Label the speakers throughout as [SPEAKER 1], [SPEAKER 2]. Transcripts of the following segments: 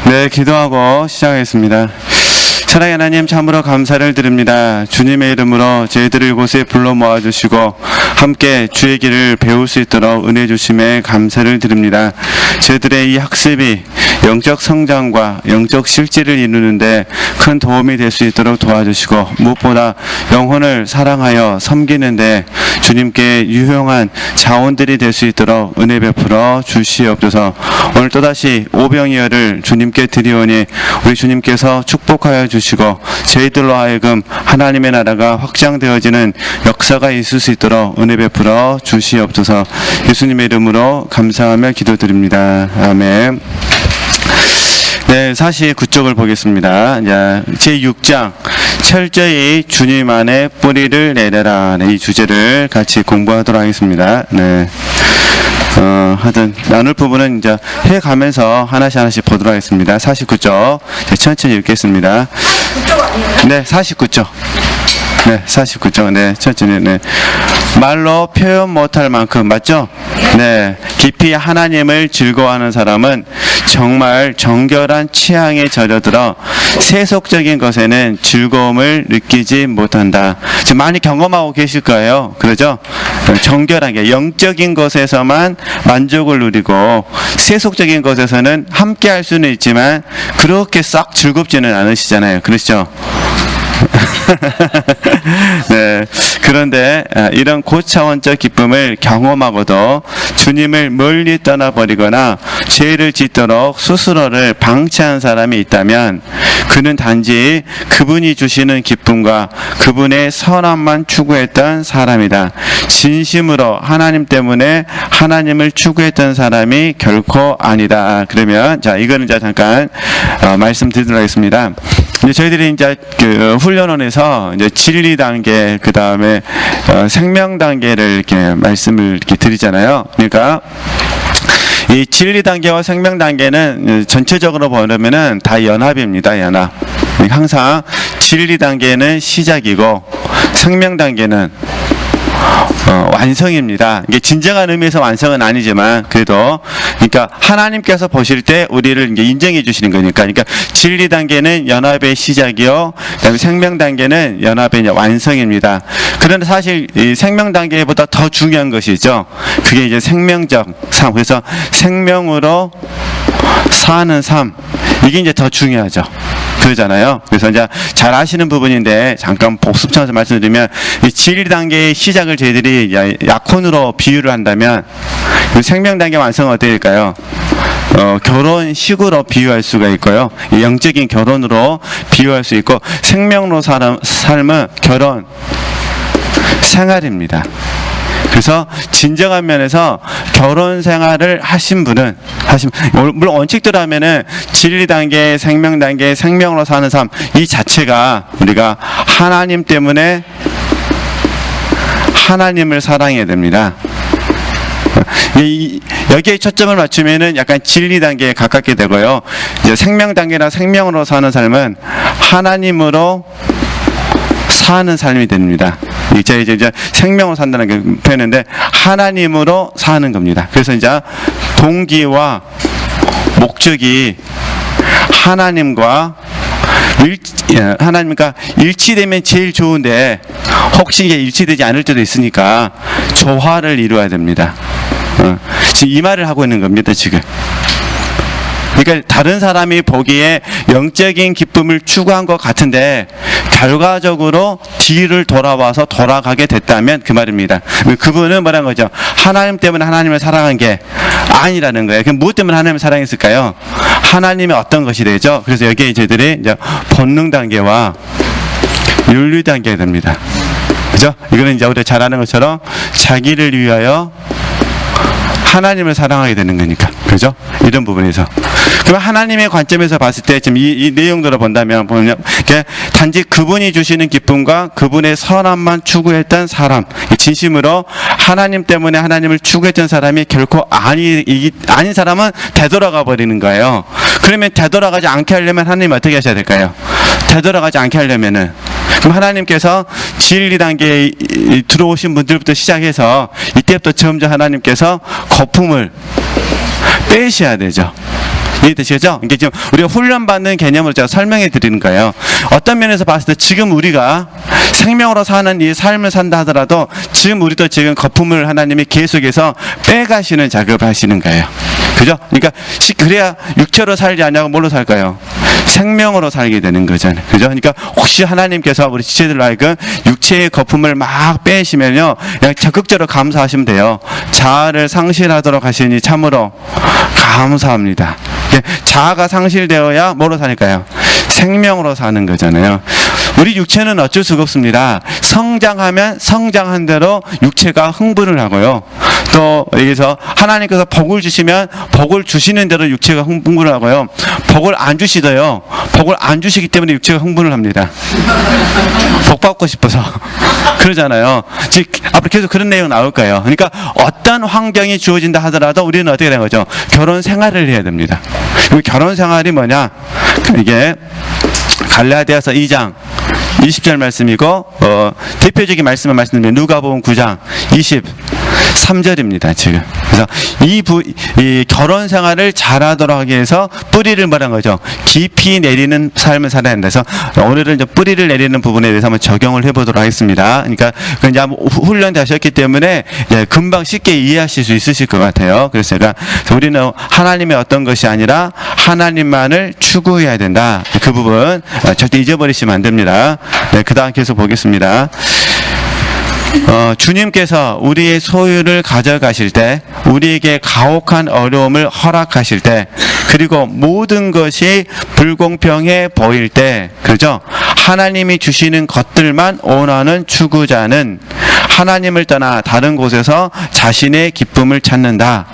[SPEAKER 1] 네, 기도하고 시작하겠습니다. 사랑의 하나님, 참으로 감사를 드립니다. 주님의 이름으로 저희들을 이곳에 불러 모아주시고 함께 주의 길을 배울 수 있도록 은혜 주심에 감사를 드립니다. 저희들의 이 학습이 영적 성장과 영적 실질을 이루는데 큰 도움이 될 수 있도록 도와주시고, 무엇보다 영혼을 사랑하여 섬기는데 주님께 유용한 자원들이 될 수 있도록 은혜 베풀어 주시옵소서. 오늘 또다시 오병이어를 주님께 드리오니 우리 주님께서 축복하여 주시고 저희들로 하여금 하나님의 나라가 확장되어지는 역사가 있을 수 있도록 은혜 베풀어 주시옵소서. 예수님의 이름으로 감사하며 기도드립니다. 아멘. 네, 49쪽을 보겠습니다. 제6장 철저히 주님 안에 뿌리를 내려라. 이 주제를 같이 공부하도록 하겠습니다. 네. 하여튼 나눌 부분은 이제 해가면서 하나씩 보도록 하겠습니다. 49쪽 천천히 읽겠습니다.
[SPEAKER 2] 49쪽 아니에요?
[SPEAKER 1] 네, 49쪽. 네, 49쪽. 네, 천천히. 네. 말로 표현 못할 만큼, 맞죠? 네. 깊이 하나님을 즐거워하는 사람은 정말 정결한 취향에 젖어들어 세속적인 것에는 즐거움을 느끼지 못한다. 지금 많이 경험하고 계실 거예요. 그러죠? 정결하게 영적인 것에서만 만족을 누리고 세속적인 것에서는 함께 할 수는 있지만 그렇게 썩 즐겁지는 않으시잖아요. 그렇죠? 네. 그런데 이런 고차원적 기쁨을 경험하고도 주님을 멀리 떠나버리거나 죄를 짓도록 스스로를 방치한 사람이 있다면 그는 단지 그분이 주시는 기쁨과 그분의 선함만 추구했던 사람이다. 진심으로 하나님 때문에 하나님을 추구했던 사람이 결코 아니다. 그러면 자, 이거는 이제 잠깐 말씀드리도록 하겠습니다. 이제 저희들이 이제 그 훈련원에서 이제 진리 단계, 그 다음에 생명 단계를 이렇게 말씀을 이렇게 드리잖아요. 그러니까 이 진리 단계와 생명 단계는 전체적으로 보면은 다 연합입니다. 연합. 항상 진리 단계는 시작이고 생명 단계는 완성입니다. 이게 진정한 의미에서 완성은 아니지만 그래도 그러니까 하나님께서 보실 때 우리를 이제 인정해 주시는 거니까. 그러니까 진리 단계는 연합의 시작이요, 그다음에 생명 단계는 연합의 이제 완성입니다. 그런데 사실 이 생명 단계보다 더 중요한 것이죠. 그게 이제 생명적 삶. 그래서 생명으로 사는 삶, 이게 이제 더 중요하죠. 그러잖아요. 그래서 이제 잘 아시는 부분인데 잠깐 복습처럼 말씀드리면 이 진리 단계의 시작을 저희들이 약혼으로 비유를 한다면 생명 단계 완성은 어떻게 될까요? 결혼식으로 비유할 수가 있고요. 영적인 결혼으로 비유할 수 있고, 생명으로 삶은 결혼 생활입니다. 그래서 진정한 면에서 결혼 생활을 하신 분은 물론 원칙대로 하면은 진리 단계, 생명 단계, 생명으로 사는 삶, 이 자체가 우리가 하나님 때문에 하나님을 사랑해야 됩니다. 여기에 초점을 맞추면은 약간 진리 단계에 가깝게 되고요. 이제 생명 단계나 생명으로 사는 삶은 하나님으로 사는 삶이 됩니다. 이제 생명으로 산다는 게 표현인데 하나님으로 사는 겁니다. 그래서 이제 동기와 목적이 하나님과 일치되면 제일 좋은데 혹시 이게 일치되지 않을 때도 있으니까 조화를 이루어야 됩니다. 지금 이 말을 하고 있는 겁니다. 지금. 그러니까 다른 사람이 보기에 영적인 기쁨을 추구한 것 같은데 결과적으로 뒤를 돌아와서 돌아가게 됐다면 그 말입니다. 그분은 뭐라는 거죠? 하나님 때문에 하나님을 사랑한 게 아니라는 거예요. 그럼 무엇 때문에 하나님을 사랑했을까요? 하나님의 어떤 것이 되죠? 그래서 여기에 저희들이 이제 본능 단계와 윤리 단계가 됩니다. 그죠? 이거는 이제 우리가 잘 아는 것처럼 자기를 위하여 하나님을 사랑하게 되는 거니까. 그죠? 이런 부분에서. 그럼 하나님의 관점에서 봤을 때 지금 이 내용들을 보면 단지 그분이 주시는 기쁨과 그분의 선함만 추구했던 사람, 진심으로 하나님 때문에 하나님을 추구했던 사람이 결코 아닌 사람은 되돌아가 버리는 거예요. 그러면 되돌아가지 않게 하려면 하나님 어떻게 하셔야 될까요? 되돌아가지 않게 하려면은 그럼 하나님께서 진리 단계에 들어오신 분들부터 시작해서 이때부터 점점 하나님께서 거품을 빼셔야 되죠. 이해되시죠? 이게 지금 우리가 훈련받는 개념으로 제가 설명해 드리는 거예요. 어떤 면에서 봤을 때 지금 우리가 생명으로 사는 이 삶을 산다 하더라도 지금 우리도 지금 거품을 하나님이 계속해서 빼가시는 작업을 하시는 거예요. 그죠? 그러니까 그래야 육체로 살지 않냐고 뭘로 살까요? 생명으로 살게 되는 거잖아요. 그죠? 그러니까 혹시 하나님께서 우리 지체들로 하여금 육체의 거품을 막 빼시면요, 그냥 적극적으로 감사하시면 돼요. 자아를 상실하도록 하시니 참으로 감사합니다. 자아가 상실되어야 뭐로 사니까요? 생명으로 사는 거잖아요. 우리 육체는 어쩔 수가 없습니다. 성장하면 성장한 대로 육체가 흥분을 하고요. 또 여기서 하나님께서 복을 주시면 복을 주시는 대로 육체가 흥분을 하고요. 복을 안 주시더요. 복을 안 주시기 때문에 육체가 흥분을 합니다. 복 받고 싶어서 그러잖아요. 즉 앞으로 계속 그런 내용 나올 거예요. 그러니까 어떤 환경이 주어진다 하더라도 우리는 어떻게 되는 거죠? 결혼 생활을 해야 됩니다. 결혼 생활이 뭐냐? 이게 갈라디아서 2장 20절 말씀이고, 대표적인 말씀을 말씀드리면 누가복음 9장 23절입니다. 지금. 그래서 이 결혼 생활을 잘하도록 하기 위해서 뿌리를 뭐라는 거죠? 깊이 내리는 삶을 살아야 한다. 그래서 오늘은 이제 뿌리를 내리는 부분에 대해서 한번 적용을 해보도록 하겠습니다. 그러니까 이제 훈련되셨기 때문에 금방 쉽게 이해하실 수 있으실 것 같아요. 그래서 우리는 하나님의 어떤 것이 아니라 하나님만을 추구해야 된다. 그 부분 절대 잊어버리시면 안 됩니다. 네, 그 다음 계속 보겠습니다. 주님께서 우리의 소유를 가져가실 때, 우리에게 가혹한 어려움을 허락하실 때, 그리고 모든 것이 불공평해 보일 때, 그죠? 하나님이 주시는 것들만 원하는 추구자는 하나님을 떠나 다른 곳에서 자신의 기쁨을 찾는다.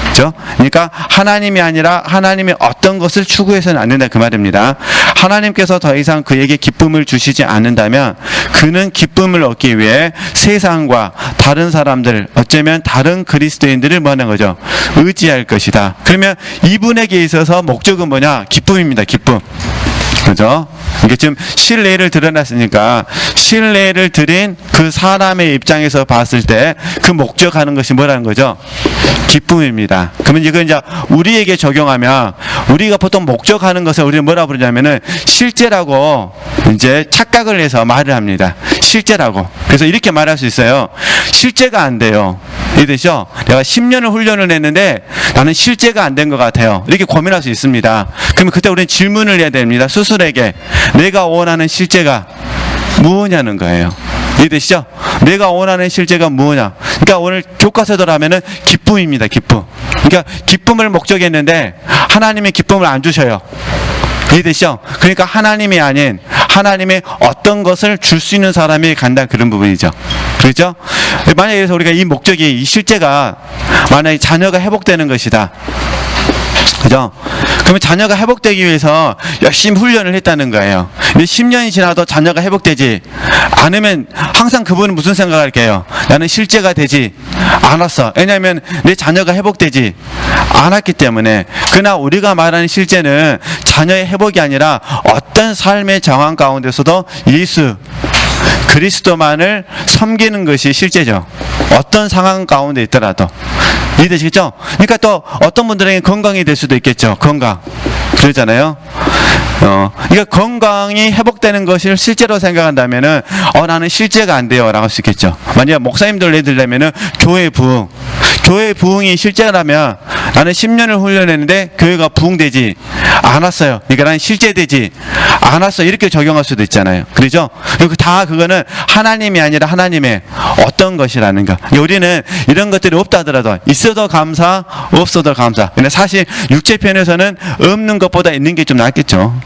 [SPEAKER 1] 그렇죠? 그러니까 하나님이 아니라 하나님의 어떤 것을 추구해서는 안 된다 그 말입니다. 하나님께서 더 이상 그에게 기쁨을 주시지 않는다면 그는 기쁨을 얻기 위해 세상과 다른 사람들, 어쩌면 다른 그리스도인들을 뭐 하는 거죠? 의지할 것이다. 그러면 이분에게 있어서 목적은 뭐냐? 기쁨입니다. 기쁨. 그죠? 이게 지금 신뢰를 드러났으니까 신뢰를 드린 그 사람의 입장에서 봤을 때 그 목적하는 것이 뭐라는 거죠? 기쁨입니다. 그러면 이건 이제 우리에게 적용하면 우리가 보통 목적하는 것을 우리는 뭐라 부르냐면은 실제라고 이제 착각을 해서 말을 합니다. 실제라고. 그래서 이렇게 말할 수 있어요. 실제가 안 돼요. 이해되죠? 내가 10년을 훈련을 했는데 나는 실제가 안 된 것 같아요. 이렇게 고민할 수 있습니다. 그러면 그때 우리는 질문을 해야 됩니다. 스스로에게 내가 원하는 실제가 무엇냐는 거예요. 이해되시죠? 내가 원하는 실제가 무엇냐? 그러니까 오늘 교과서대로 하면은 기쁨입니다. 기쁨. 그러니까 기쁨을 목적했는데 하나님의 기쁨을 안 주셔요. 이해되시죠? 그러니까 하나님이 아닌 하나님의 어떤 것을 줄 수 있는 사람이 간다 그런 부분이죠. 그렇죠? 만약에 그래서 우리가 이 목적이 이 실제가 만약에 자녀가 회복되는 것이다. 그죠? 그러면 자녀가 회복되기 위해서 열심히 훈련을 했다는 거예요. 근데 10년이 지나도 자녀가 회복되지 않으면 항상 그분은 무슨 생각을 할게요? 나는 실제가 되지 않았어. 왜냐하면 내 자녀가 회복되지 않았기 때문에. 그러나 우리가 말하는 실제는 자녀의 회복이 아니라 어떤 삶의 정황 가운데서도 예수 그리스도만을 섬기는 것이 실제죠. 어떤 상황 가운데 있더라도. 이해되시겠죠? 그러니까 또 어떤 분들에게 건강이 될 수도 있겠죠. 건강. 그러잖아요. 그러니까 건강이 회복되는 것을 실제로 생각한다면은 나는 실제가 안 돼요 라고 할 수 있겠죠. 만약 목사님들 예를 들자면은 교회 부흥. 교회 부흥이 실제라면 나는 10년을 훈련했는데 교회가 부흥되지 않았어요. 그러니까 나는 실제되지 않았어. 이렇게 적용할 수도 있잖아요. 그렇죠? 그리고 다 그거는 하나님이 아니라 하나님의 어떤 것이라는 거. 우리는 이런 것들이 없다 하더라도 있어도 감사, 없어도 감사. 근데 사실 육체편에서는 없는 것보다 있는 게 좀 낫겠죠.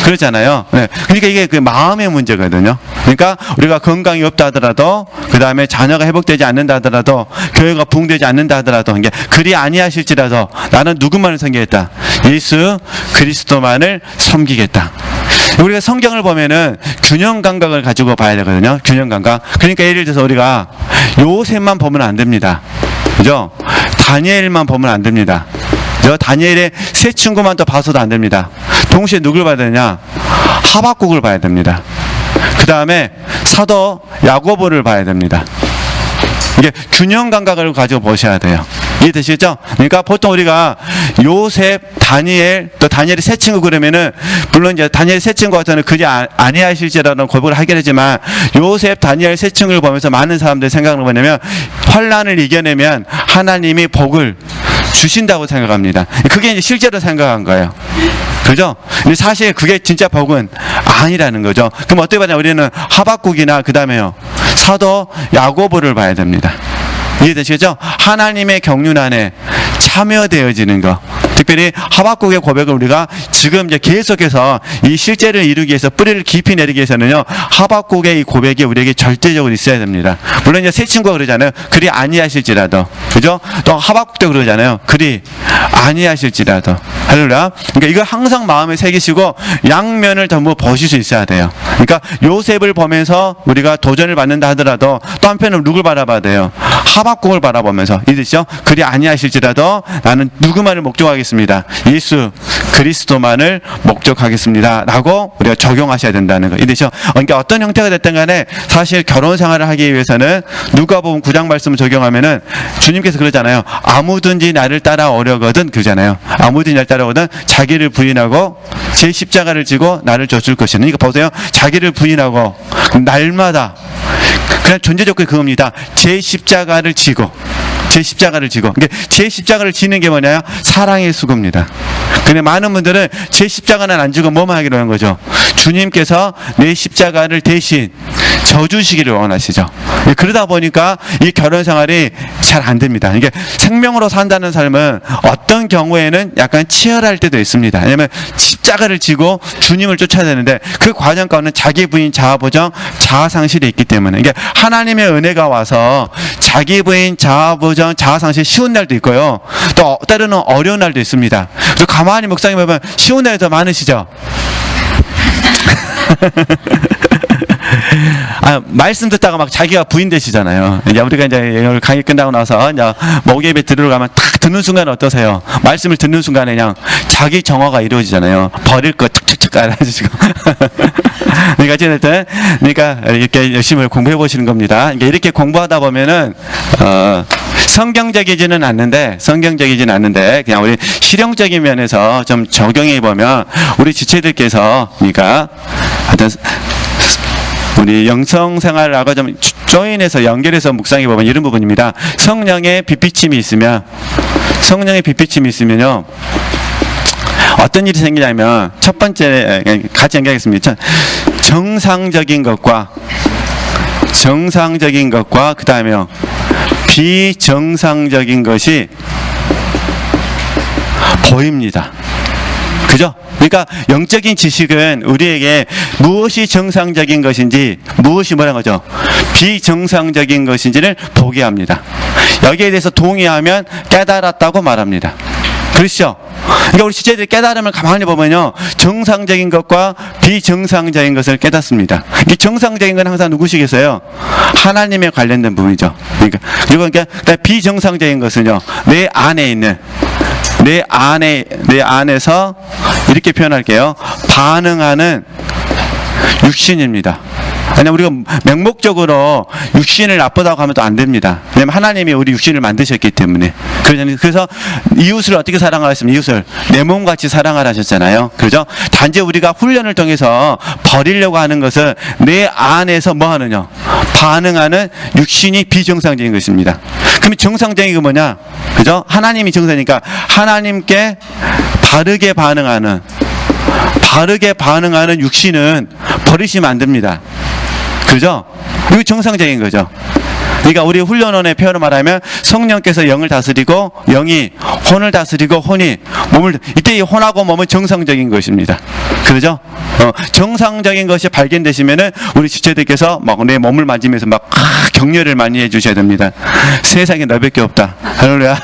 [SPEAKER 1] 그렇잖아요. 네. 그러니까 이게 그 마음의 문제거든요. 그러니까 우리가 건강이 없다 하더라도, 그 다음에 자녀가 회복되지 않는다 하더라도, 교회가 부흥되지 않는다 하더라도, 이게 그리 아니하실지라도 나는 누구만을 섬기겠다? 예수 그리스도만을 섬기겠다. 우리가 성경을 보면은 균형 감각을 가지고 봐야 되거든요. 균형 감각. 그러니까 예를 들어서 우리가 요셉만 보면 안 됩니다. 그죠? 다니엘만 보면 안 됩니다. 저 다니엘의 세 친구만 또 봐서도 안 됩니다. 동시에 누굴 봐야 되냐? 하박국을 봐야 됩니다. 그 다음에 사도 야고보를 봐야 됩니다. 이게 균형 감각을 가지고 보셔야 돼요. 이해되시겠죠? 그러니까 보통 우리가 요셉, 다니엘, 또 다니엘의 세 친구 그러면은, 물론 이제 다니엘 세 친구 같은 그리 아니하실지라는 고백을 하긴 하지만, 요셉, 다니엘 세 친구를 보면서 많은 사람들이 생각하는 뭐냐면, 환난을 이겨내면 하나님이 복을 주신다고 생각합니다. 그게 이제 실제로 생각한 거예요. 그죠? 근데 사실 그게 진짜 복은 아니라는 거죠. 그럼 어떻게 봐냐? 우리는 하박국이나 그 다음에요, 사도 야고보를 봐야 됩니다. 이해되시겠죠? 하나님의 경륜 안에 참여되어지는 거. 특별히 하박국의 고백을 우리가 지금 이제 계속해서 이 실제를 이루기 위해서, 뿌리를 깊이 내리기 위해서는요, 하박국의 이 고백이 우리에게 절대적으로 있어야 됩니다. 물론 이제 세 친구가 그러잖아요. 그리 아니하실지라도. 그죠? 또 하박국도 그러잖아요. 그리 아니하실지라도. 할렐루야. 그러니까 이거 항상 마음에 새기시고 양면을 전부 보실 수 있어야 돼요. 그러니까 요셉을 보면서 우리가 도전을 받는다 하더라도 또 한편으로 누굴 바라봐야 돼요? 하박국을 바라보면서. 이해되시죠? 그리 아니하실지라도 나는 누구만을 목적하겠습니다. 예수 그리스도만을 목적하겠습니다. 라고 우리가 적용하셔야 된다는 거. 이해되시죠? 그러니까 어떤 형태가 됐든 간에 사실 결혼 생활을 하기 위해서는 누가복음 9장 말씀을 적용하면은 주님께서 그러잖아요. 아무든지 나를 따라오려거든 그러잖아요. 아무든지 나를 따라오거든 자기를 부인하고 제 십자가를 지고 나를 쫓을 것이니. 그러니까 보세요. 자기를 부인하고 날마다 그냥 존재 조건이 그겁니다. 제 십자가를 지고. 제 십자가를 지고. 그러니까 제 십자가를 지는 게 뭐냐요? 사랑의 수고입니다. 근데 많은 분들은 제 십자가는 안 지고 뭐만 하기로 한 거죠? 주님께서 내 십자가를 대신 져주시기를 원하시죠. 그러다 보니까 이 결혼 생활이 잘 안 됩니다. 이게 생명으로 산다는 삶은 어떤 경우에는 약간 치열할 때도 있습니다. 왜냐하면 십자가를 지고 주님을 쫓아야 되는데 그 과정 가운데 자기 부인, 자아보정, 자아상실이 있기 때문에, 이게 하나님의 은혜가 와서 자기 부인, 자아보정, 자아상실 쉬운 날도 있고요. 또 때로는 어려운 날도 있습니다. 그래서 가만히 묵상해 보면 쉬운 날이 더 많으시죠? 말씀 듣다가 막 자기가 부인 되시잖아요. 이제 우리가 이제 오늘 강의 끝나고 나서 이제 목요 예배 들으러 가면 딱 듣는 순간 어떠세요? 말씀을 듣는 순간에 그냥 자기 정화가 이루어지잖아요. 버릴 거 툭툭툭 알아주시고. 그러니까 어쨌든, 그러니까 이렇게 열심히 공부해 보시는 겁니다. 이렇게 공부하다 보면은 성경적이지는 않는데 그냥 우리 실용적인 면에서 좀 적용해 보면 우리 지체들께서, 그러니까 어떤 우리 영성 생활하고 좀 조인해서 연결해서 묵상해 보면 이런 부분입니다. 성령의 빛비침이 있으면요, 어떤 일이 생기냐면, 첫 번째 같이 연결하겠습니다. 정상적인 것과 그 다음에요, 비정상적인 것이 보입니다. 그죠? 그러니까 영적인 지식은 우리에게 무엇이 정상적인 것인지, 무엇이 뭐라는 거죠? 비정상적인 것인지를 보게 합니다. 여기에 대해서 동의하면 깨달았다고 말합니다. 그렇죠? 그러니까 우리 지체들이 깨달음을 가만히 보면요, 정상적인 것과 비정상적인 것을 깨닫습니다. 이 정상적인 건 항상 누구시겠어요? 하나님에 관련된 부분이죠. 그리고 비정상적인 것은요, 내 안에서 이렇게 표현할게요. 반응하는 육신입니다. 왜냐면 우리가 맹목적으로 육신을 나쁘다고 하면 또 안 됩니다. 왜냐면 하나님이 우리 육신을 만드셨기 때문에. 그래서 이웃을 어떻게 사랑하셨습니까? 이웃을 내 몸같이 사랑하라 하셨잖아요. 그죠? 단지 우리가 훈련을 통해서 버리려고 하는 것은 내 안에서 뭐 하느냐? 반응하는 육신이 비정상적인 것입니다. 그럼 정상적인 게 뭐냐? 그죠? 하나님이 정상이니까 하나님께 바르게 반응하는 육신은 버리시면 안 됩니다. 그죠? 이거 정상적인 거죠. 그러니까 우리 훈련원의 표현을 말하면 성령께서 영을 다스리고 영이 혼을 다스리고 혼이 몸을, 이때 이 혼하고 몸은 정상적인 것입니다. 그죠? 정상적인 것이 발견되시면은 우리 지체들께서 막 내 몸을 만지면서 막 격려를 많이 해주셔야 됩니다. 세상에 너밖에 없다. 할렐루야.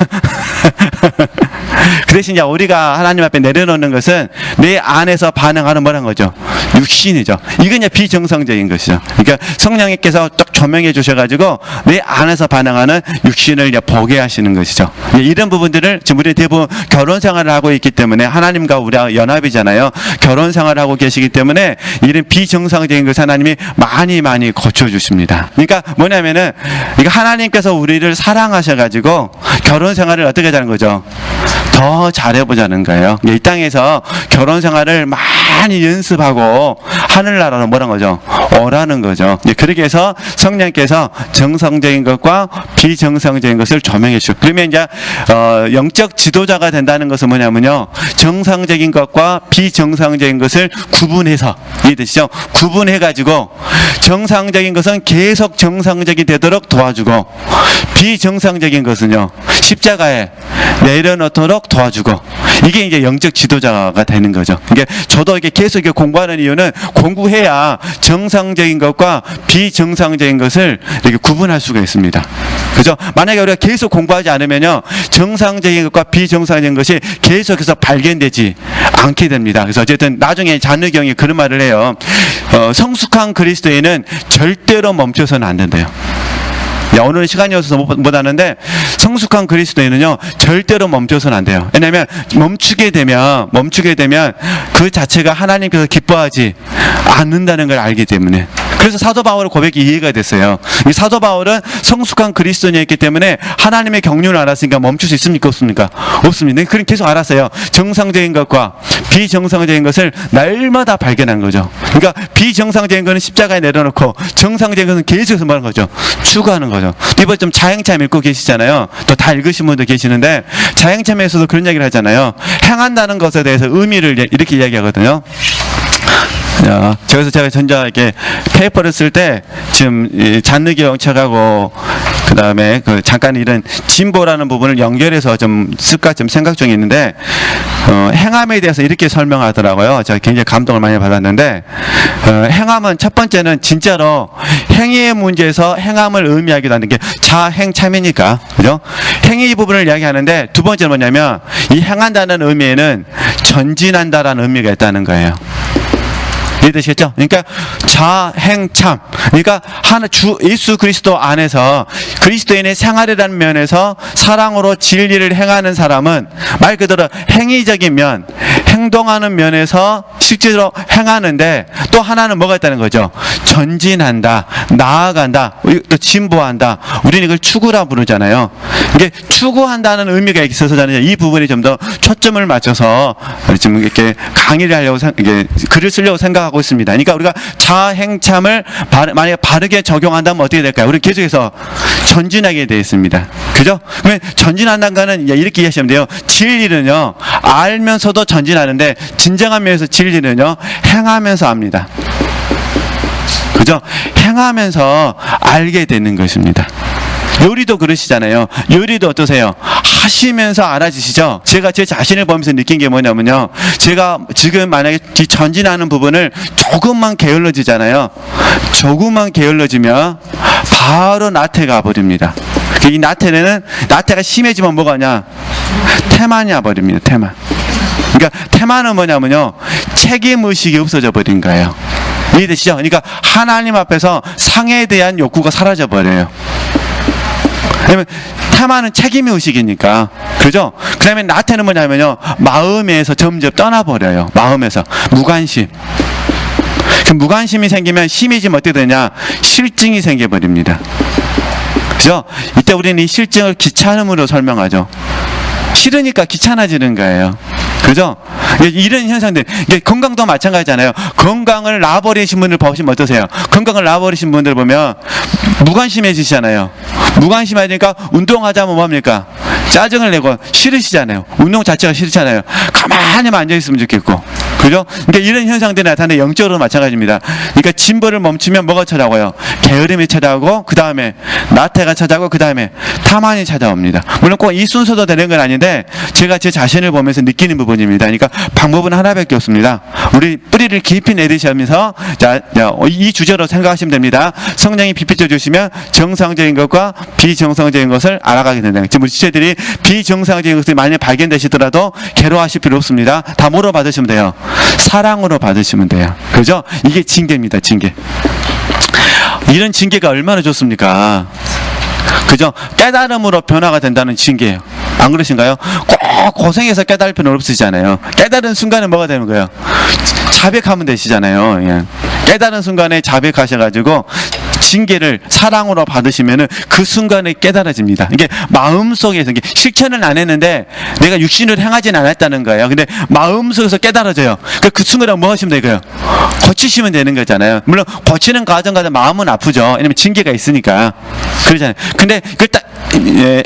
[SPEAKER 1] 그 대신 이제 우리가 하나님 앞에 내려놓는 것은 내 안에서 반응하는 뭐란 거죠? 육신이죠. 이건 이제 비정상적인 것이죠. 그러니까 성령님께서 딱 조명해 주셔가지고 내 안에서 반응하는 육신을 이제 보게 하시는 것이죠. 이런 부분들을 지금 우리 대부분 결혼 생활을 하고 있기 때문에 하나님과 우리가 연합이잖아요. 결혼 생활을 하고 계시기 때문에 이런 비정상적인 것을 하나님이 많이 고쳐주십니다. 그러니까 뭐냐면은 그러니까 하나님께서 우리를 사랑하셔가지고 결혼 생활을 어떻게 하자는 거죠? 더 잘해보자는 거예요. 이 땅에서 결혼 생활을 많이 연습하고 하늘나라로 뭐란 거죠? 오라는 거죠. 그렇게 해서 성령께서 정상적인 것과 비정상적인 것을 조명해 주고, 그러면 이제 영적 지도자가 된다는 것은 뭐냐면요, 정상적인 것과 비정상적인 것을 구분해서, 이해되시죠? 구분해가지고 정상적인 것은 계속 정상적이 되도록 도와주고, 비정상적인 것은요 십자가에 내려놓도록 도와주고, 이게 이제 영적 지도자가 되는 거죠. 그러니까 저도 이게 계속 이렇게 공부하는 이유는 공부해야 정상적인 것과 비정상적인 것을 이렇게 구분할 수가 있습니다. 그죠? 만약에 우리가 계속 공부하지 않으면요, 정상적인 것과 비정상적인 것이 계속해서 발견되지 않게 됩니다. 그래서 어쨌든 나중에 잔느경이 그런 말을 해요. 성숙한 그리스도인은 절대로 멈춰서는 안 된대요. 오늘은 시간이 없어서 못 하는데, 성숙한 그리스도인은요 절대로 멈춰서는 안 돼요. 왜냐하면 멈추게 되면 그 자체가 하나님께서 기뻐하지 않는다는 걸 알기 때문에. 그래서 사도 바울의 고백이 이해가 됐어요. 이 사도 바울은 성숙한 그리스도인이었기 때문에 하나님의 경륜을 알았으니까 멈출 수 있습니까? 없습니까? 없습니다. 그럼 계속 알았어요. 정상적인 것과 비정상적인 것을 날마다 발견한 거죠. 그러니까 비정상적인 것은 십자가에 내려놓고 정상적인 것은 계속해서 뭐하는 거죠? 추구하는 거죠. 이번 좀 자행참 읽고 계시잖아요. 또 다 읽으신 분도 계시는데, 자행참에서도 그런 얘기를 하잖아요. 행한다는 것에 대해서 의미를 이렇게 이야기하거든요. 그래서 제가 전자 이렇게 페이퍼를 쓸 때 지금 잔느경 책하고 그 다음에 그 잠깐 이런 진보라는 부분을 연결해서 좀 쓸까 좀 생각 중에 있는데, 행함에 대해서 이렇게 설명하더라고요. 제가 굉장히 감동을 많이 받았는데, 행함은 첫 번째는 진짜로 행위의 문제에서 행함을 의미하기도 하는 게 자행참이니까, 그죠? 행위 부분을 이야기하는데, 두 번째는 뭐냐면 이 행한다는 의미에는 전진한다라는 의미가 있다는 거예요. 이해되시겠죠? 그러니까 자행참, 그러니까 예수 그리스도 안에서 그리스도인의 생활이라는 면에서 사랑으로 진리를 행하는 사람은 말 그대로 행위적인 면, 행동하는 면에서 실제로 행하는데, 또 하나는 뭐가 있다는 거죠? 전진한다, 나아간다, 또 진보한다. 우리는 이걸 추구라 부르잖아요. 이게 추구한다는 의미가 있어서 저는 이 부분에 좀 더 초점을 맞춰서 지금 이렇게 강의를 하려고 이게 글을 쓰려고 생각하고 있습니다. 그러니까 우리가 자행참을 만약에 바르게 적용한다면 어떻게 될까요? 우리 계속해서 전진하게 되어 있습니다. 그죠? 그러면 전진한다는 거는 이렇게 이해하시면 돼요. 진리는요 알면서도 전진하는데, 진정한 면에서 진리는요 행하면서 압니다. 그죠? 행하면서 알게 되는 것입니다. 요리도 그러시잖아요. 요리도 어떠세요? 하시면서 알아지시죠? 제가 제 자신을 보면서 느낀 게 뭐냐면요, 제가 지금 만약에 전진하는 부분을 조금만 게을러지잖아요. 조금만 게을러지면 바로 나태가 버립니다. 이 나태가 심해지면 뭐가 냐? 태만이 와버립니다. 태만. 그러니까 태만은 뭐냐면요, 책임의식이 없어져 버린 거예요. 이해되시죠? 그러니까 하나님 앞에서 상에 대한 욕구가 사라져 버려요. 왜냐면 태만은 책임의 의식이니까. 그죠? 그 다음에 나태는 뭐냐면요, 마음에서 점점 떠나버려요. 마음에서 무관심. 그 무관심이 생기면 심해지면 어떻게 되냐? 실증이 생겨버립니다. 그죠? 이때 우리는 이 실증을 귀찮음으로 설명하죠. 싫으니까 귀찮아지는 거예요. 그죠? 이런 현상들, 건강도 마찬가지잖아요. 건강을 놔버리신 분들 보시면 어떠세요? 건강을 놔버리신 분들 보면 무관심해지시잖아요. 무관심하니까 운동하자면 뭡니까? 짜증을 내고 싫으시잖아요. 운동 자체가 싫잖아요. 가만히만 앉아있으면 좋겠고. 그죠? 그러니까 이런 현상들이 나타나는 영적으로 마찬가지입니다. 그러니까 진보를 멈추면 뭐가 찾아오고요? 게으름이 찾아오고, 그 다음에 나태가 찾아오고, 그 다음에 탐안이 찾아옵니다. 물론 꼭 이 순서도 되는 건 아닌데 제가 제 자신을 보면서 느끼는 부분입니다. 그러니까 방법은 하나밖에 없습니다. 우리 뿌리를 깊이 내리시면서 이 주제로 생각하시면 됩니다. 성령이 비춰 주시면 정상적인 것과 비정상적인 것을 알아가게 된다. 지금 우리 지체들이 비정상적인 것들이 만약 발견되시더라도 괴로워하실 필요 없습니다. 다 뭐로 받으시면 돼요? 사랑으로 받으시면 돼요. 그죠? 이게 징계입니다. 징계. 이런 징계가 얼마나 좋습니까? 그죠? 깨달음으로 변화가 된다는 징계예요. 안 그러신가요? 꼭 고생해서 깨달을 필요는 없으시잖아요. 깨달은 순간에 뭐가 되는 거예요? 자백하면 되시잖아요. 예. 깨달은 순간에 자백하셔가지고 징계를 사랑으로 받으시면은 그 순간에 깨달아집니다. 이게 마음속에서, 이게 실천은 안 했는데 내가 육신으로 행하진 않았다는 거예요. 근데 마음속에서 깨달아져요. 그 순간에 뭐 하시면 되고요? 고치시면 되는 거잖아요. 물론 고치는 과정과도 마음은 아프죠. 왜냐면 징계가 있으니까. 그러잖아요. 근데 그 딱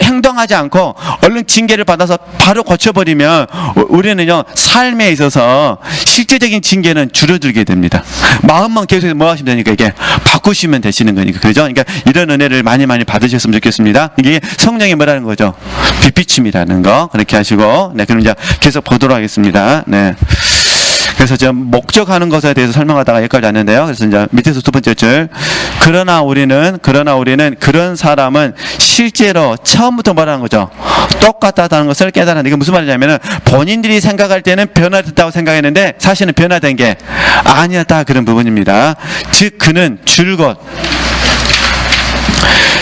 [SPEAKER 1] 행동하지 않고 얼른 징계를 받아서 바로 고쳐버리면 우리는요, 삶에 있어서 실제적인 징계는 줄어들게 됩니다. 마음만 계속 뭐 하시면 되니까 이게 바꾸시면 되시는 거니까. 그죠? 그러니까 이런 은혜를 많이 받으셨으면 좋겠습니다. 이게 성령이 뭐라는 거죠? 빛비침이라는 거. 그렇게 하시고, 네, 그럼 이제 계속 보도록 하겠습니다. 네. 그래서 제가 목적하는 것에 대해서 설명하다가 여기까지 왔는데요. 그래서 이제 밑에서 두 번째 줄. 그러나 우리는 그런 사람은 실제로 처음부터 뭐라는 거죠? 똑같다는 것을 깨달았는데, 이게 무슨 말이냐면은 본인들이 생각할 때는 변화됐다고 생각했는데 사실은 변화된 게 아니었다, 그런 부분입니다. 즉 그는 줄곧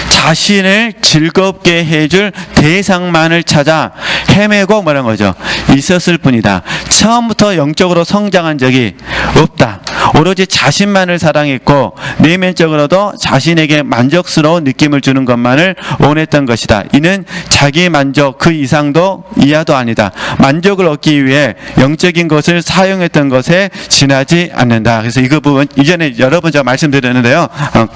[SPEAKER 1] 자신을 즐겁게 해줄 대상만을 찾아 헤매고 뭐라는 거죠? 있었을 뿐이다. 처음부터 영적으로 성장한 적이 없다. 오로지 자신만을 사랑했고 내면적으로도 자신에게 만족스러운 느낌을 주는 것만을 원했던 것이다. 이는 자기 만족 그 이상도 이하도 아니다. 만족을 얻기 위해 영적인 것을 사용했던 것에 지나지 않는다. 그래서 이거 부분 이전에 여러 번 제가 말씀드렸는데요.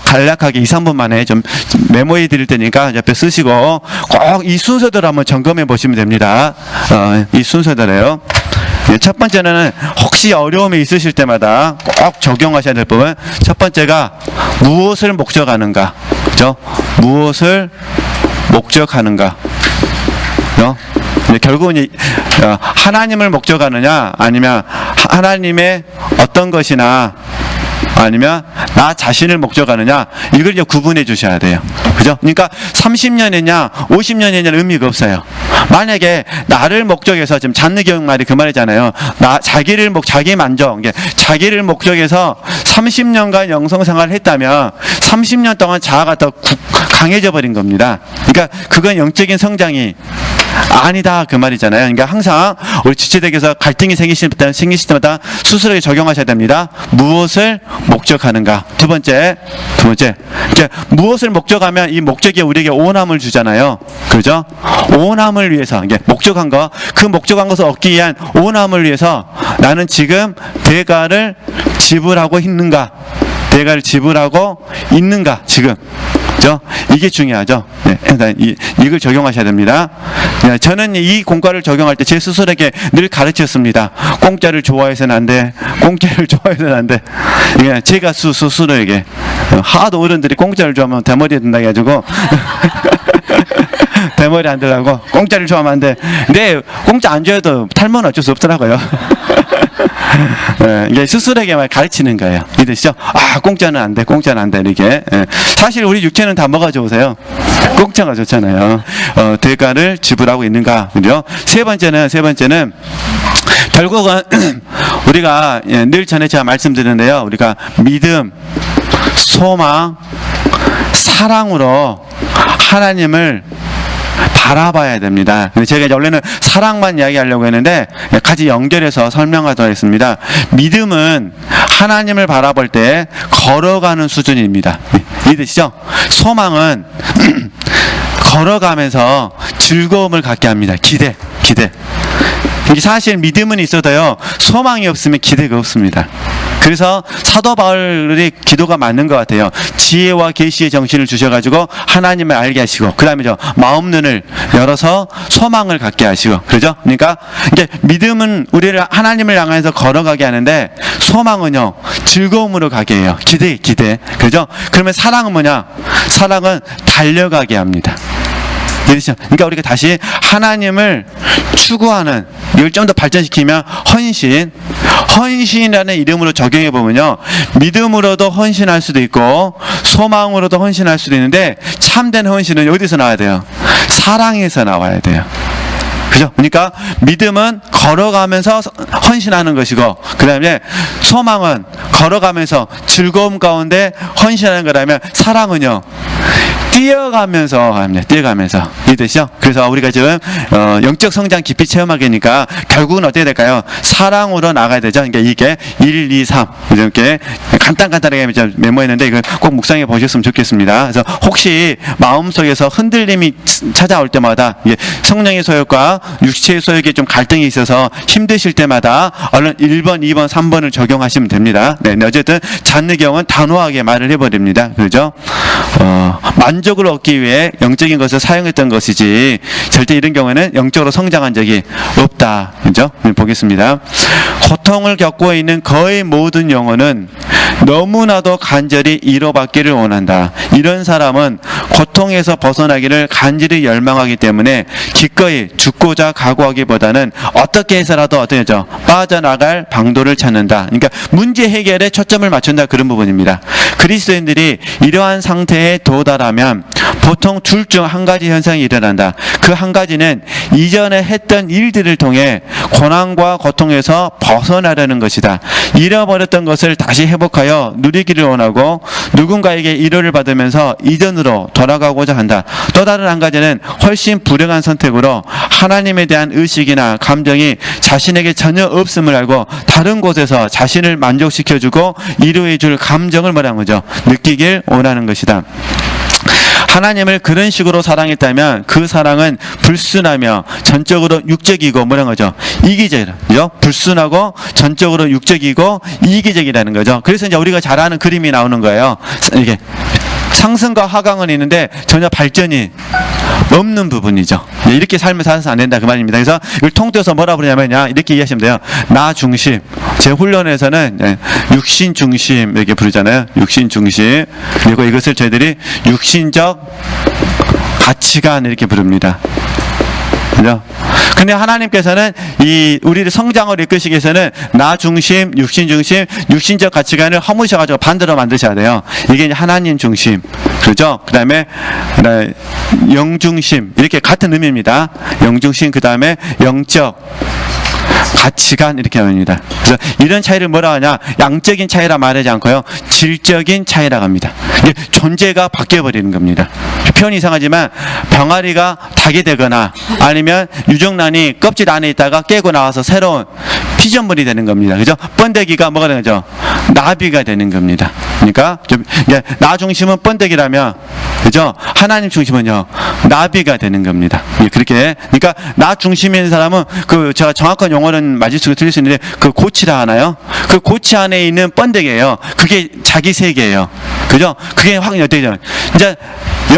[SPEAKER 1] 간략하게 2, 3분 만에 좀 메모해 드릴 테니까 옆에 쓰시고 꼭 이 순서대로 한번 점검해 보시면 됩니다. 이 순서대로요. 첫 번째는 혹시 어려움이 있으실 때마다 꼭 적용하셔야 될 부분. 첫 번째가 무엇을 목적하는가. 그죠? 무엇을 목적하는가. 그죠? 결국은 하나님을 목적하느냐, 아니면 하나님의 어떤 것이나, 아니면 나 자신을 목적하느냐, 이걸 이제 구분해 주셔야 돼요. 그죠? 그러니까 30년이냐 50년이냐는 의미가 없어요. 만약에 나를 목적해서, 지금 잔느경 말이 그 말이잖아요. 자기 만족, 자기를 목적해서 30년간 영성생활을 했다면 30년 동안 자아가 더 강해져 버린 겁니다. 그러니까 그건 영적인 성장이 아니다, 그 말이잖아요. 그러니까 항상 우리 지체들에게서 갈등이 생기실 때마다 스스로에게 적용하셔야 됩니다. 무엇을 목적하는가. 두 번째, 무엇을 목적하면 이 목적이 우리에게 오남을 주잖아요. 그죠? 오남을 위해서, 이게 목적한 거, 그 목적한 것을 얻기 위한 오남을 위해서 나는 지금 대가를 지불하고 있는가? 대가를 지불하고 있는가? 지금. 그죠? 이게 중요하죠. 네, 이걸 적용하셔야 됩니다. 네, 저는 이 공과를 적용할 때 제 스스로에게 늘 가르쳤습니다. 공짜를 좋아해서는 안 돼. 공짜를 좋아해서는 안 돼. 예, 제가 스스로에게 하도 어른들이 공짜를 좋아하면 대머리에 든다 해가지고 대머리 안 들라고 공짜를 좋아하면 안 돼. 근데 공짜 안 줘도 탈모는 어쩔 수 없더라고요. 네, 이게 스스로에게 말 가르치는 거예요. 이해되시죠? 아, 공짜는 안 돼, 공짜는 안 돼, 이렇게. 네. 사실 우리 육체는 다 뭐가 좋으세요? 공짜가 좋잖아요. 대가를 지불하고 있는가. 그죠? 세 번째는 결국은 우리가 늘 전에 제가 말씀드렸는데요. 우리가 믿음, 소망, 사랑으로 하나님을 바라봐야 됩니다. 근데 제가 원래는 사랑만 이야기하려고 했는데 같이 연결해서 설명하도록 하겠습니다. 믿음은 하나님을 바라볼 때 걸어가는 수준입니다. 이해되시죠? 소망은 걸어가면서 즐거움을 갖게 합니다. 기대. 사실 믿음은 있어도요, 소망이 없으면 기대가 없습니다. 그래서 사도 바울의 기도가 맞는 것 같아요. 지혜와 계시의 정신을 주셔가지고 하나님을 알게 하시고, 그 다음에 마음 눈을 열어서 소망을 갖게 하시고, 그죠? 그러니까 이게 믿음은 우리를 하나님을 향해서 걸어가게 하는데, 소망은요 즐거움으로 가게 해요. 기대. 그죠? 그러면 사랑은 뭐냐? 사랑은 달려가게 합니다. 그러니까 우리가 다시 하나님을 추구하는, 이걸 좀 더 발전시키면 헌신이라는 이름으로 적용해 보면요, 믿음으로도 헌신할 수도 있고 소망으로도 헌신할 수도 있는데, 참된 헌신은 어디서 나와야 돼요? 사랑에서 나와야 돼요. 그죠? 그러니까 믿음은 걸어가면서 헌신하는 것이고, 그 다음에 소망은 걸어가면서 즐거움 가운데 헌신하는 거라면, 사랑은요 뛰어가면서 합니다. 뛰어가면서. 이해되시죠? 그래서 우리가 지금 영적 성장 깊이 체험하기니까 결국은 어떻게 될까요? 사랑으로 나가야 되죠. 그러니까 이게 1, 2, 3 이렇게 간단하게 메모했는데, 이걸 꼭 묵상해 보셨으면 좋겠습니다. 그래서 혹시 마음속에서 흔들림이 찾아올 때마다, 이게 성령의 소욕과 육체의 소욕에 좀 갈등이 있어서 힘드실 때마다 얼른 1번, 2번, 3번을 적용하시면 됩니다. 네, 어쨌든 잔느경은 단호하게 말을 해버립니다. 그죠? 만족을 얻기 위해 영적인 것을 사용했던 것이지, 절대 이런 경우에는 영적으로 성장한 적이 없다. 그죠? 보겠습니다. 고통을 겪고 있는 거의 모든 영혼은 너무나도 간절히 위로받기를 원한다. 이런 사람은 고통에서 벗어나기를 간절히 열망하기 때문에 기꺼이 죽고자 각오하기보다는 어떻게 해서라도 어떠죠? 빠져나갈 방도를 찾는다. 그러니까 문제 해결에 초점을 맞춘다, 그런 부분입니다. 그리스도인들이 이러한 상태에 도달하면 보통 둘 중 한 가지 현상이 일어난다. 그 한 가지는 이전에 했던 일들을 통해 고난과 고통에서 벗어나려는 것이다. 잃어버렸던 것을 다시 회복하여 누리기를 원하고, 누군가에게 위로를 받으면서 이전으로 돌아가고자 한다. 또 다른 한 가지는 훨씬 불행한 선택으로 하나님에 대한 의식이나 감정이 자신에게 전혀 없음을 알고 다른 곳에서 자신을 만족시켜주고 위로해줄 감정을 뭐라는 거죠? 느끼길 원하는 것이다. 하나님을 그런 식으로 사랑했다면 그 사랑은 불순하며 전적으로 육적이고 뭐라는 거죠? 이기적이죠. 불순하고 전적으로 육적이고 이기적이라는 거죠. 그래서 이제 우리가 잘 아는 그림이 나오는 거예요. 이게 상승과 하강은 있는데 전혀 발전이 없는 부분이죠. 이렇게 삶을 살아서 안 된다, 그 말입니다. 그래서 이걸 통틀어서 뭐라 부르냐면 이렇게 이해하시면 돼요. 나 중심. 제 훈련에서는 육신 중심 이렇게 부르잖아요. 육신 중심. 그리고 이것을 저희들이 육신적 가치관 이렇게 부릅니다. 그죠? 근데 하나님께서는 이 우리를 성장을 이끄시기 위해서는 나 중심, 육신 중심, 육신적 가치관을 허무셔가지고 반대로 만드셔야 돼요. 이게 이제 하나님 중심, 그렇죠? 그 다음에 영 중심, 이렇게 같은 의미입니다. 영 중심, 그 다음에 영적 가치관, 이렇게 합니다. 그래서 이런 차이를 뭐라 하냐? 양적인 차이라 말하지 않고요, 질적인 차이라고 합니다. 이게 존재가 바뀌어버리는 겁니다. 표현이 이상하지만 병아리가 닭이 되거나 아니면 유정란이 껍질 안에 있다가 깨고 나와서 새로운 피조물이 되는 겁니다. 그죠? 번데기가 뭐가 되는 거죠? 나비가 되는 겁니다. 그러니까 나 중심은 번데기라면, 그죠? 하나님 중심은요, 나비가 되는 겁니다. 그렇게. 그러니까 나 중심인 사람은 제가 정확한 용어는 맞을 수 틀릴 수 있는데, 그 고치라 하나요? 그 고치 안에 있는 번데기예요. 그게 자기 세계예요. 그죠? 그게 확 어떻게 되죠? 이제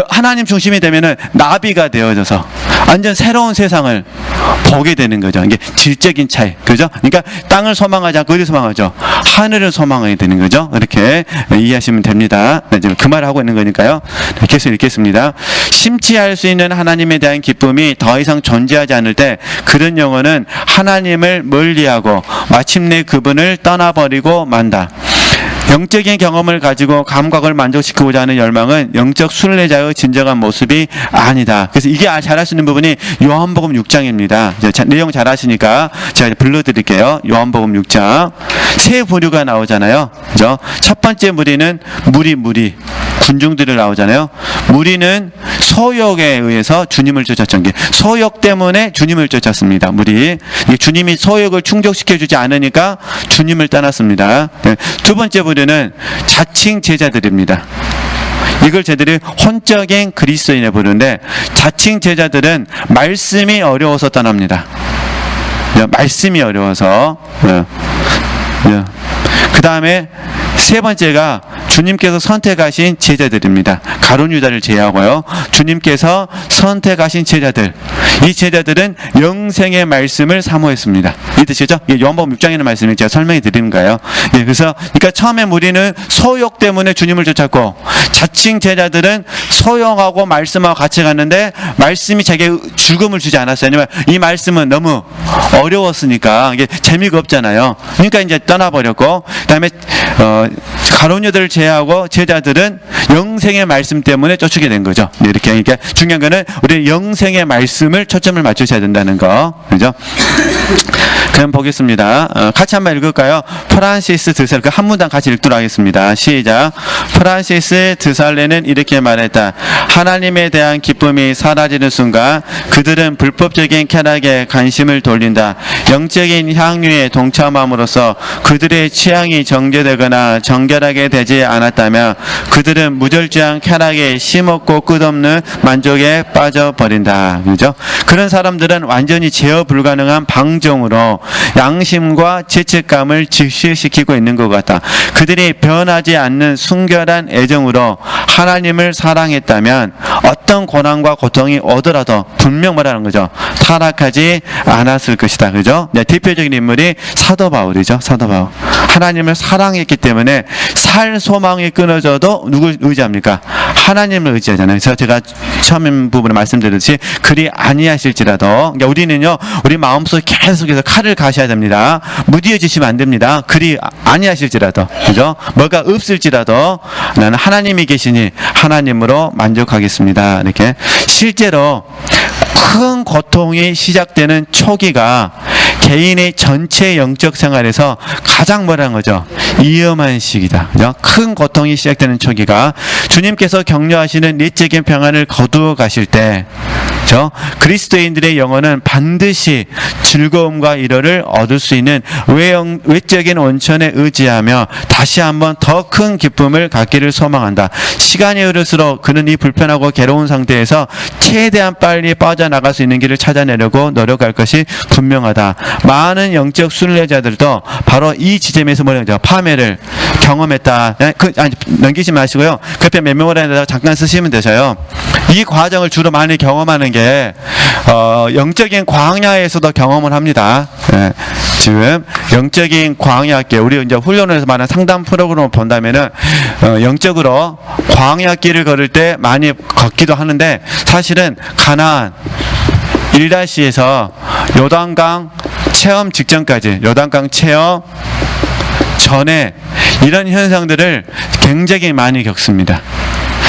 [SPEAKER 1] 하나님 중심이 되면은 나비가 되어져서 완전 새로운 세상을 보게 되는 거죠. 이게 질적인 차이. 그죠? 그러니까 땅을 소망하지 않고 어디 소망하죠? 하늘을 소망하게 되는 거죠. 이렇게 이해하시면 됩니다. 지금 그 말을 하고 있는 거니까요. 계속 읽겠습니다. 심취할 수 있는 하나님에 대한 기쁨이 더 이상 존재하지 않을 때 그런 영혼은 하나님을 멀리하고 마침내 그분을 떠나버리고 만다. 영적인 경험을 가지고 감각을 만족시키고자 하는 열망은 영적 순례자의 진정한 모습이 아니다. 그래서 이게 잘 할 수 있는 부분이 요한복음 6장입니다. 내용 잘 아시니까 제가 불러드릴게요. 요한복음 6장. 세 부류가 나오잖아요. 그죠? 첫 번째 무리는 무리. 군중들을 나오잖아요. 무리는 소욕에 의해서 주님을 쫓았죠. 소욕 때문에 주님을 쫓았습니다. 무리. 주님이 소욕을 충족시켜주지 않으니까 주님을 떠났습니다. 두 번째 부류는 자칭 제자들입니다. 이걸 저희들이 혼적인 그리스도인에 부르는데, 자칭 제자들은 말씀이 어려워서 떠납니다. 말씀이 어려워서. 그 다음에 세 번째가 주님께서 선택하신 제자들입니다. 가룟 유다를 제외하고요. 주님께서 선택하신 제자들. 이 제자들은 영생의 말씀을 사모했습니다. 이 뜻이죠? 요한복음 6장에 있는 말씀을 제가 설명해 드리는 거예요. 그러니까 처음에 무리는 소욕 때문에 주님을 쫓았고, 자칭 제자들은 소욕하고 말씀하고 같이 갔는데 말씀이 자기에게 즐거움을 주지 않았어요. 왜냐면 이 말씀은 너무 어려웠으니까 이게 재미가 없잖아요. 그러니까 이제 떠나버렸고, 그다음에 가룟 유다를 제외하고 제자들은 영생의 말씀 때문에 쫓게 된 거죠. 이렇게. 그러니까 중요한 거는 우리 영생의 말씀을 초점을 맞추셔야 된다는 거. 그죠? 그럼 보겠습니다. 같이 한번 읽을까요? 프란시스 드살레, 그 한 문단 같이 읽도록 하겠습니다. 시작. 프란시스 드살레는 이렇게 말했다. 하나님에 대한 기쁨이 사라지는 순간 그들은 불법적인 쾌락에 관심을 돌린다. 영적인 향유에 동참함으로써 그들의 취향이 정제되거나 정결하게 되지 않았다면 그들은 무절제한 쾌락에 심없고 끝없는 만족에 빠져버린다. 그죠? 그런 사람들은 완전히 제어 불가능한 방종으로 양심과 죄책감을 직시시키고 있는 것 같다. 그들이 변하지 않는 순결한 애정으로 하나님을 사랑했다면 어떤 고난과 고통이 오더라도 분명 뭐라는 거죠? 타락하지 않았을 것이다. 그죠? 네, 대표적인 인물이 사도 바울이죠. 사도 바울. 하나님을 사랑했기 때문에 살 소망이 끊어져도 누굴 의지합니까? 하나님을 의지하잖아요. 그래서 제가 처음 부분에 말씀드렸듯이 그리 아니하실지라도, 그러니까 우리는요, 우리 마음속에 계속해서 칼을 가셔야 됩니다. 무디어지시면 안 됩니다. 그리 아니하실지라도, 그죠? 뭐가 없을지라도 나는 하나님이 계시니 하나님으로 만족하겠습니다. 이렇게. 실제로 큰 고통이 시작되는 초기가 개인의 전체 영적 생활에서 가장 뭐라는 거죠? 위험한 시기다. 그죠? 큰 고통이 시작되는 초기가 주님께서 격려하시는 내적인 평안을 거두어 가실 때, 그죠? 그리스도인들의 영혼은 반드시 즐거움과 위로를 얻을 수 있는 외적인 원천에 의지하며 다시 한번 더 큰 기쁨을 갖기를 소망한다. 시간이 흐를수록 그는 이 불편하고 괴로운 상태에서 최대한 빨리 빠져나갈 수 있는 길을 찾아내려고 노력할 것이 분명하다. 많은 영적 순례자들도 바로 이 지점에서 뭐라죠? 파멸을 경험했다. 넘기지 마시고요. 그 옆에 메모리에다가 잠깐 쓰시면 되셔요. 이 과정을 주로 많이 경험하는 게 영적인 광야에서도 경험을 합니다. 예, 지금 영적인 광야길, 우리 이제 훈련에서 말하는 상담 프로그램을 본다면은 영적으로 광야길을 걸을 때 많이 걷기도 하는데, 사실은 가나안 1-에서 요단강 체험 직전까지, 요단강 체험 전에 이런 현상들을 굉장히 많이 겪습니다.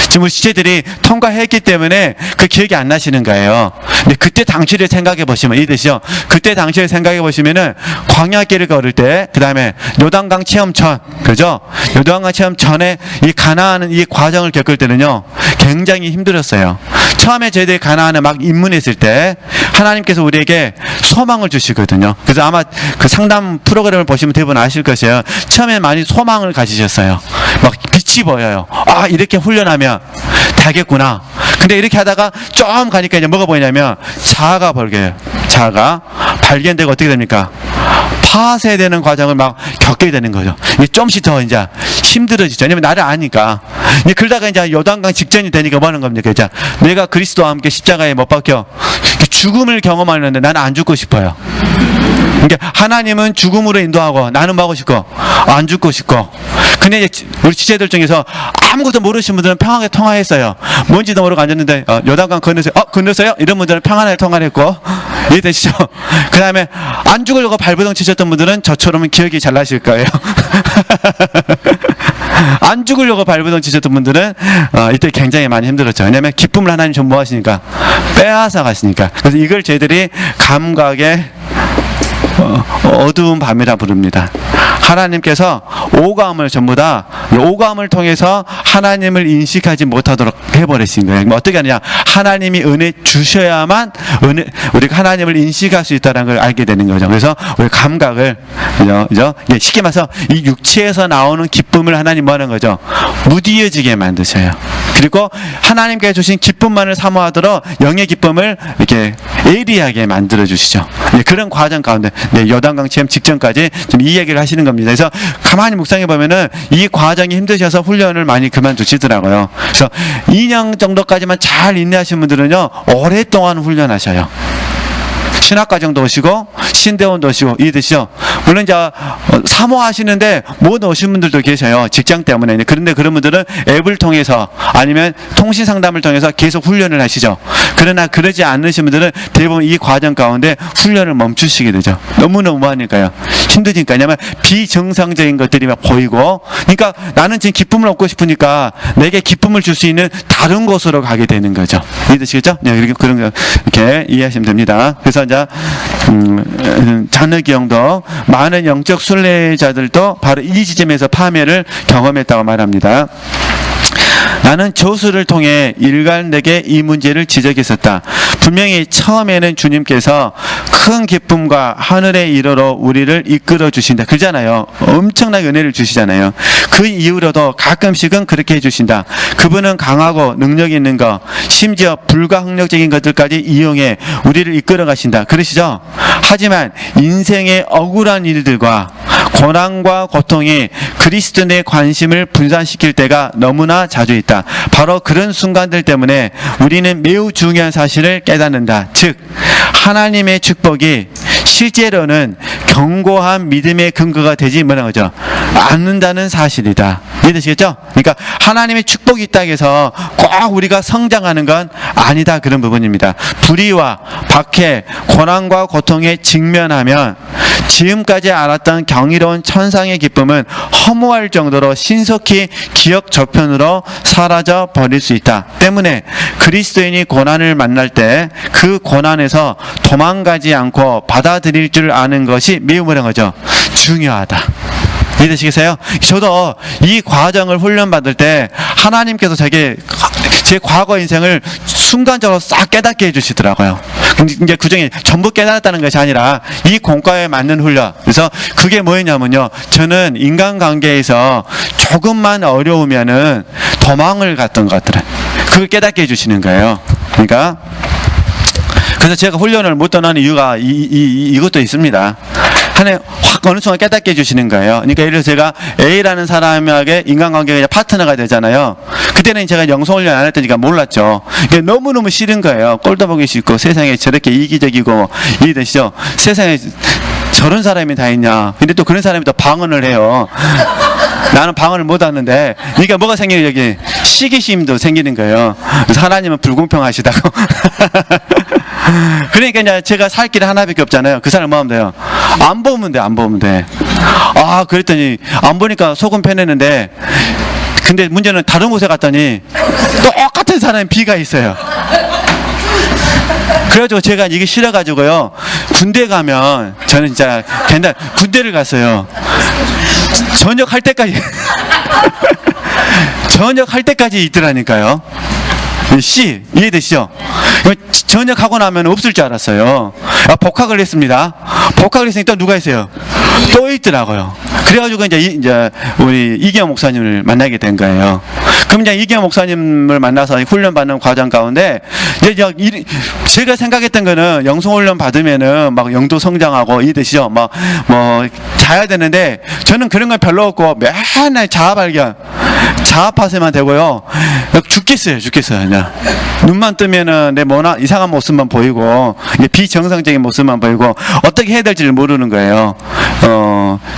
[SPEAKER 1] 지금 우리 지체들이 통과했기 때문에 그 기억이 안 나시는 거예요. 근데 그때 당시를 생각해 보시면, 이 뜻이죠. 그때 당시를 생각해 보시면은 광야길을 걸을 때, 그 다음에 요단강 체험 전, 그죠? 요단강 체험 전에 이 가나안 이 과정을 겪을 때는요, 굉장히 힘들었어요. 처음에 저희들이 가나안에 막 입문했을 때 하나님께서 우리에게 소망을 주시거든요. 그래서 아마 그 상담 프로그램을 보시면 대부분 아실 것이에요. 처음에 많이 소망을 가지셨어요. 막 빛이 보여요. 아, 이렇게 훈련하면 되겠구나. 근데 이렇게 하다가 좀 가니까 이제 뭐가 보이냐면 자아가 벌게요. 자아가 발견되고 어떻게 됩니까? 파쇄되는 과정을 막 겪게 되는 거죠. 이게 좀씩 더 이제 힘들어지죠. 왜냐면 나를 아니까. 이제 그러다가 이제 요단강 직전이 되니까 뭐 하는 겁니까? 이제 내가 그리스도와 함께 십자가에 못 박혀 죽음을 경험하는데 나는 안 죽고 싶어요. 그러니까 하나님은 죽음으로 인도하고 나는 뭐 하고 싶고 안 죽고 싶고. 근데 이제 우리 지체들 중에서 아무것도 모르시는 분들은 평안하게 통화했어요. 뭔지도 모르고 앉았는데 요단강 건너세요. 건너세요? 이런 분들은 평안하게 통화를 했고, 이해되시죠? 그 다음에 안 죽으려고 발버둥 치셨던 분들은 저처럼 기억이 잘 나실 거예요. 안 죽으려고 발버둥 치셨던 분들은 이때 굉장히 많이 힘들었죠. 왜냐하면 기쁨을 하나님 전부하시니까 빼앗아 가시니까. 그래서 이걸 저희들이 감각의 어두운 밤이라 부릅니다. 하나님께서 오감을 전부 다 오감을 통해서 하나님을 인식하지 못하도록 해버리신 거예요. 어떻게 하느냐? 하나님이 은혜 주셔야만 우리가 하나님을 인식할 수 있다는 걸 알게 되는 거죠. 그래서 우리 감각을, 그죠? 쉽게 말해서 이 육체에서 나오는 기쁨을 하나님 뭐 하는 거죠? 무디어지게 만드셔요. 그리고 하나님께 주신 기쁨만을 사모하도록 영의 기쁨을 이렇게 예리하게 만들어 주시죠. 네, 그런 과정 가운데 요단강 체험 직전까지 좀 이 얘기를 하시는 겁니다. 그래서 가만히 묵상해 보면은 이 과정이 힘드셔서 훈련을 많이 그만두시더라고요. 그래서 2년 정도까지만 잘 인내하시는 분들은요 오랫동안 훈련하셔요. 신학과정도 오시고 신대원도 오시고 이해되시죠? 물론 이제 사모하시는데 못 오신 분들도 계셔요. 직장 때문에. 그런데 그런 분들은 앱을 통해서 아니면 통신 상담을 통해서 계속 훈련을 하시죠. 그러나 그러지 않으신 분들은 대부분 이 과정 가운데 훈련을 멈추시게 되죠. 너무너무 하니까요. 힘드니까. 왜냐면 비정상적인 것들이 막 보이고, 그러니까 나는 지금 기쁨을 얻고 싶으니까 내게 기쁨을 줄 수 있는 다른 곳으로 가게 되는 거죠. 이해되시겠죠? 네, 이렇게 그런 거 이렇게 이해하시면 됩니다. 그래서 이제 자느기 형도 많은 영적 순례자들도 바로 이 지점에서 파멸을 경험했다고 말합니다. 나는 저수를 통해 일관되게 이 문제를 지적했었다. 분명히 처음에는 주님께서 큰 기쁨과 하늘의 일어로 우리를 이끌어 주신다. 그러잖아요. 엄청나게 은혜를 주시잖아요. 그 이후로도 가끔씩은 그렇게 해주신다. 그분은 강하고 능력 있는 것, 심지어 불가항력적인 것들까지 이용해 우리를 이끌어 가신다. 그러시죠? 하지만 인생의 억울한 일들과 고난과 고통이 그리스도인의 관심을 분산시킬 때가 너무나 자주 있다. 바로 그런 순간들 때문에 우리는 매우 중요한 사실을 깨닫는다. 즉 하나님의 축복이 실제로는 견고한 믿음의 근거가 되지 뭐라는 거죠? 않는다는 사실이다. 이해되시겠죠? 그러니까 하나님의 축복이 있다고 해서 꼭 우리가 성장하는 건 아니다. 그런 부분입니다. 불의와 박해, 고난과 고통에 직면하면 지금까지 알았던 경이로운 천상의 기쁨은 허무할 정도로 신속히 기억 저편으로 사라져 버릴 수 있다. 때문에 그리스도인이 고난을 만날 때 그 고난에서 도망가지 않고 받아들일 줄 아는 것이 매우 뭐라는 거죠? 중요하다. 이해되시겠어요? 저도 이 과정을 훈련받을 때 하나님께서 제 과거 인생을 순간적으로 싹 깨닫게 해주시더라고요. 근데 이제 그 중에 전부 깨달았다는 것이 아니라 이 공과에 맞는 훈련. 그래서 그게 뭐였냐면요. 저는 인간관계에서 조금만 어려우면은 도망을 갔던 것 같더라고요. 그걸 깨닫게 해주시는 거예요. 그러니까 그래서 제가 훈련을 못 떠나는 이유가 이것도 있습니다. 하나님 확 어느 순간 깨닫게 해주시는 거예요. 그러니까 예를 들어서 제가 A라는 사람에게 인간관계가 파트너가 되잖아요. 그때는 제가 영성훈련 안 했다니까 몰랐죠. 이게 너무너무 싫은 거예요. 꼴도 보기 싫고 세상에 저렇게 이기적이고 이해되시죠? 세상에 저런 사람이 다 있냐. 근데 또 그런 사람이 또 방언을 해요. 나는 방언을 못 하는데, 그러니까 뭐가 생겨요? 여기 시기심도 생기는 거예요. 그래서 하나님은 불공평하시다고. 그러니까 이제 제가 살 길이 하나밖에 없잖아요. 그 사람 뭐 하면 돼요? 안 보면 돼, 안 보면 돼. 아, 그랬더니 안 보니까 속은 편했는데, 근데 문제는 다른 곳에 갔더니 똑같은 사람이 B가 있어요. 그래가지고 제가 이게 싫어가지고요. 군대 가면 저는 진짜 옛날 군대를 갔어요. 전역할 때까지 전역할 때까지 있더라니까요. C 이해되시죠? 전역하고 나면 없을 줄 알았어요. 복학을 했습니다. 복학을 했으니까 누가 있어요? 또 있더라고요. 그래가지고 이제 우리 이기영 목사님을 만나게 된 거예요. 그럼 이제 이기영 목사님을 만나서 훈련받는 과정 가운데 이제 제가 생각했던 거는 영성훈련 받으면은 막 영도 성장하고 이해되시죠? 뭐 자야 되는데 저는 그런 건 별로 없고 맨날 자아 발견, 자아 파쇄만 되고요. 죽겠어요. 그냥 눈만 뜨면은 내 뭐나 이상한 모습만 보이고 비정상적인 모습만 보이고 어떻게 해야 될지를 모르는 거예요.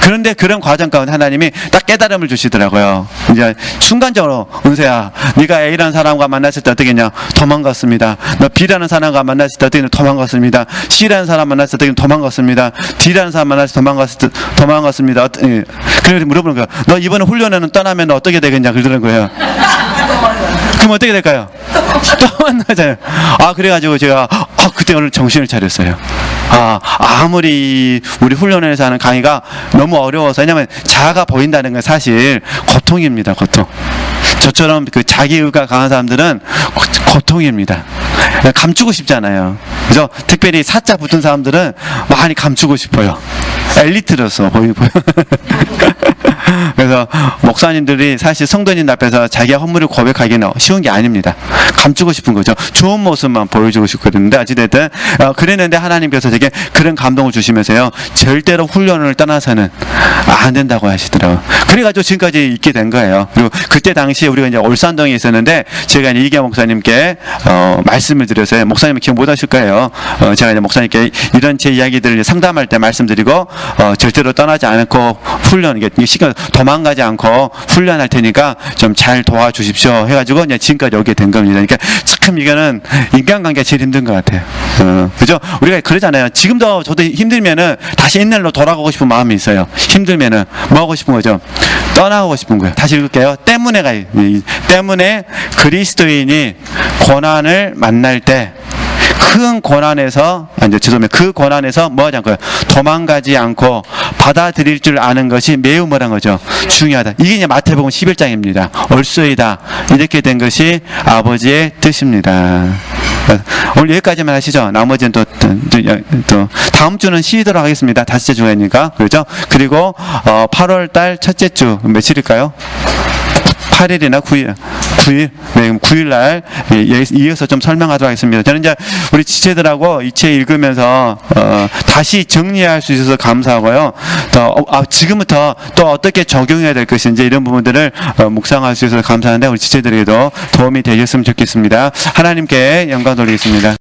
[SPEAKER 1] 그런데 그런 과정 가운데 하나님이 딱 깨달음을 주시더라고요. 이제 순간적으로 은세야, 네가 A라는 사람과 만났을 때 어떻게 했냐? 도망갔습니다. 너 B라는 사람과 만났을 때 어떻게 했냐? 도망갔습니다. C라는 사람 만났을 때 어떻게 도망갔습니다. D라는 사람 만났을 때 도망갔습니다. 그래서 물어보는 거야. 너 이번에 훈련에는 떠나면 너 어떻게 되겠냐? 그러는 거예요. 그럼 어떻게 될까요? 또 만나잖아요. 그래가지고 제가 그때 오늘 정신을 차렸어요. 아무리 우리 훈련에서 하는 강의가 너무 어려워서, 왜냐면 자아가 보인다는 건 사실 고통입니다. 고통. 저처럼 그 자기의가 강한 사람들은 고통입니다. 감추고 싶잖아요. 그래서 특별히 사자 붙은 사람들은 많이 감추고 싶어요. 엘리트로서 보이고. 그래서 목사님들이 사실 성도님 앞에서 자기의 허물을 고백하기는 쉬운 게 아닙니다. 감추고 싶은 거죠. 좋은 모습만 보여주고 싶거든요. 어찌됐든 그랬는데 하나님께서 제게 그런 감동을 주시면서요, 절대로 훈련을 떠나서는 안 된다고 하시더라고요. 그래가지고 지금까지 있게 된 거예요. 그리고 그때 당시에 우리가 이제 올산동에 있었는데 제가 이제 이기아 목사님께 말씀을 드렸어요. 목사님은 기억 못 하실 거예요. 제가 이제 목사님께 이런 제 이야기들을 상담할 때 말씀드리고 절대로 떠나지 않고 훈련, 이게 시간 도망가지 않고 훈련할 테니까 좀 잘 도와주십시오 해가지고 이제 지금까지 오게 된 겁니다. 그러니까 참 이거는 인간관계가 제일 힘든 것 같아요. 그죠? 우리가 그러잖아요. 지금도 저도 힘들면은 다시 옛날로 돌아가고 싶은 마음이 있어요. 힘들면은 뭐 하고 싶은 거죠? 떠나가고 싶은 거예요. 다시 읽을게요. 때문에 그리스도인이 고난을 만날 때 큰 고난에서, 그 고난에서 뭐 하지 않고요? 도망가지 않고 받아들일 줄 아는 것이 매우 뭐란 거죠? 중요하다. 이게 이제 마태복음 11장입니다. 옳소이다. 이렇게 된 것이 아버지의 뜻입니다. 오늘 여기까지만 하시죠. 나머지는 또 다음 주는 쉬도록 하겠습니다. 다섯째 주간이니까. 그렇죠? 그리고 8월 달 첫째 주 며칠일까요? 8일이나 9일, 네, 9일 날 이어서 좀 설명하도록 하겠습니다. 저는 이제 우리 지체들하고 이 책 읽으면서 다시 정리할 수 있어서 감사하고요. 또 지금부터 또 어떻게 적용해야 될 것인지 이런 부분들을 묵상할 수 있어서 감사한데 우리 지체들에게도 도움이 되셨으면 좋겠습니다. 하나님께 영광 돌리겠습니다.